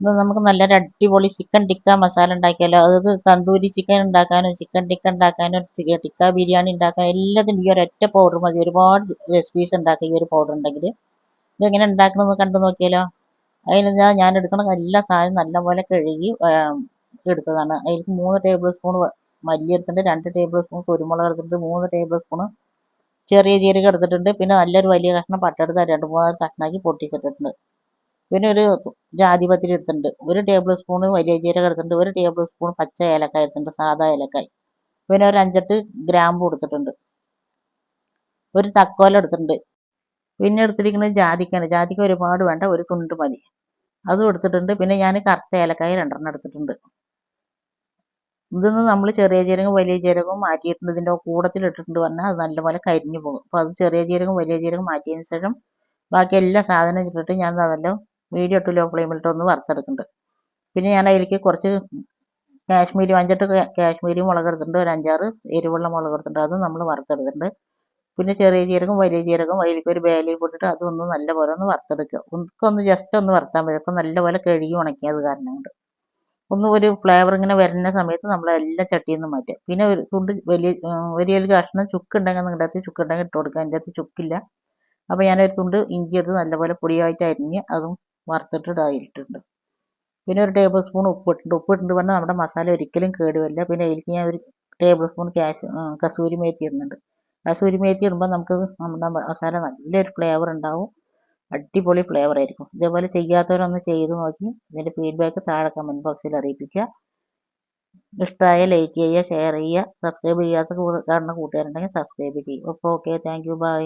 ഇത് നമുക്ക് നല്ലൊരു അടിപൊളി ചിക്കൻ ടിക്ക മസാല ഉണ്ടാക്കിയാലോ. അതായത് തന്തൂരി ചിക്കൻ ഉണ്ടാക്കാനും ചിക്കൻ ടിക്ക ഉണ്ടാക്കാനും ടിക്ക ബിരിയാണി ഉണ്ടാക്കാനും എല്ലാത്തിനും ഈ ഒരൊറ്റ പൗഡർ മതി. ഒരുപാട് റെസിപ്പീസ് ഉണ്ടാക്കുക ഈ ഒരു പൗഡർ ഉണ്ടെങ്കിൽ. ഇതെങ്ങനെ ഉണ്ടാക്കണമെന്ന് കണ്ടു നോക്കിയാലോ. അതിന് ഞാൻ എടുക്കുന്ന എല്ലാ സാധനവും നല്ലപോലെ കഴുകി എടുത്തതാണ്. അതിലേക്ക് 3 ടേബിൾ സ്പൂൺ മല്ലി എടുത്തിട്ടുണ്ട്, 2 ടേബിൾ സ്പൂൺ കുരുമുളക് എടുത്തിട്ടുണ്ട്, 3 ടേബിൾ സ്പൂൺ ചെറിയ ജീരകം എടുത്തിട്ടുണ്ട്, പിന്നെ നല്ലൊരു വലിയ കഷ്ണം പട്ട എടുത്ത് 2-3 കഷ്ണമാക്കി പൊട്ടിച്ചിട്ടിട്ടുണ്ട്. പിന്നെ ഒരു ജാതിപത്രി എടുത്തിട്ടുണ്ട്, 1 ടേബിൾ സ്പൂൺ വലിയ ജീരകം എടുത്തിട്ടുണ്ട്, 1 ടേബിൾ സ്പൂൺ പച്ച ഏലക്കായ എടുത്തിട്ടുണ്ട്, സാധാ ഏലക്കായ. പിന്നെ ഒരു 5-8 ഗ്രാമ്പു എടുത്തിട്ടുണ്ട്, ഒരു തക്കോലം എടുത്തിട്ടുണ്ട്. പിന്നെ എടുത്തിരിക്കുന്നത് ജാതിക്കാണ്. ജാതിക്ക ഒരുപാട് വേണ്ട, ഒരു തുണ്ട് മതി, അതും എടുത്തിട്ടുണ്ട്. പിന്നെ ഞാൻ കറുത്ത ഏലക്കായ 2 എടുത്തിട്ടുണ്ട്. ഇതൊന്നും നമ്മൾ ചെറിയ ജീരകവും വലിയ ജീരകവും മാറ്റിയിട്ടുണ്ട്, ഇതിൻ്റെ കൂടത്തിൽ ഇട്ടിട്ടുണ്ട് പറഞ്ഞാൽ അത് നല്ലപോലെ കരിഞ്ഞു പോകും. അപ്പോൾ അത് ചെറിയ ജീരകവും വലിയ ജീരകവും മാറ്റിയതിന് ശേഷം ബാക്കി എല്ലാ സാധനവും ഇട്ടിട്ട് ഞാൻ അതെല്ലാം മീഡിയം ടു ലോ ഫ്ലെയിമിലിട്ട് ഒന്ന് വറുത്തെടുക്കുന്നുണ്ട്. പിന്നെ ഞാൻ അതിലേക്ക് കുറച്ച് കാശ്മീരി 5-8 കാശ്മീരി മുളക് എടുത്തിട്ടുണ്ട്, ഒരു 5-6 എരിവുള്ള മുളക് എടുത്തിട്ടുണ്ട്, അതും നമ്മൾ വറുത്തെടുത്തിട്ടുണ്ട്. പിന്നെ ചെറിയ ജീരകം വലിയ ജീരകം അതിലേക്ക് ഒരു ബേ ലീഫ് ഇട്ടിട്ട് അതൊന്ന് നല്ലപോലെ ഒന്ന് വറുത്തെടുക്കുക. ഒന്ന് ജസ്റ്റ് ഒന്ന് വറുത്താൽ മതി. ഒക്കെ നല്ലപോലെ കഴുകി ഉണക്കിയത് കാരണം കൊണ്ട് ഒന്നും ഒരു ഫ്ലേവർ ഇങ്ങനെ വരുന്ന സമയത്ത് നമ്മളെല്ലാം ചട്ടിയിൽ നിന്ന് മാറ്റുക. പിന്നെ ഒരു തുണ്ട് വലിയ കഷ്ണം ചുക്കുണ്ടെങ്കിൽ നിങ്ങളുടെ അകത്ത് ചുക്കുണ്ടെങ്കിൽ ഇട്ട് കൊടുക്കുക. എൻ്റെ അകത്ത് ചുക്കില്ല, അപ്പോൾ ഞാനൊരു തുണ്ട് ഇഞ്ചി എടുത്ത് നല്ലപോലെ പൊടിയായിട്ട് അരിഞ്ഞ് അതും വറുത്തിട്ട് ഇട്ടിട്ടുണ്ട്. പിന്നെ ഒരു ടേബിൾ സ്പൂൺ ഉപ്പിട്ടുണ്ട് പറഞ്ഞാൽ നമ്മുടെ മസാല ഒരിക്കലും കേടുവരില്ല. പിന്നെ അതിലേക്ക് ഞാൻ ഒരു ടേബിൾ സ്പൂൺ കസൂരി മേത്തി ഇടുന്നുണ്ട്. കസൂരി മേത്തി ഇടുമ്പോൾ നമുക്ക് നമ്മുടെ മസാല നല്ലൊരു ഫ്ലേവർ ഉണ്ടാവും, അടിപൊളി ഫ്ലേവർ ആയിരിക്കും. ഇതേപോലെ ചെയ്യാത്തവരൊന്ന് ചെയ്ത് നോക്കി ഇതിൻ്റെ ഫീഡ്ബാക്ക് താഴെ കമൻറ്റ് ബോക്സിൽ അറിയിപ്പിക്കുക. ഇഷ്ടമായ ലൈക്ക് ചെയ്യുക, ഷെയർ ചെയ്യുക, സബ്സ്ക്രൈബ് ചെയ്യാത്ത കാണുന്ന കൂട്ടുകാരുണ്ടെങ്കിൽ സബ്സ്ക്രൈബ് ചെയ്യും. അപ്പോൾ ഓക്കെ, താങ്ക് യു, ബൈ.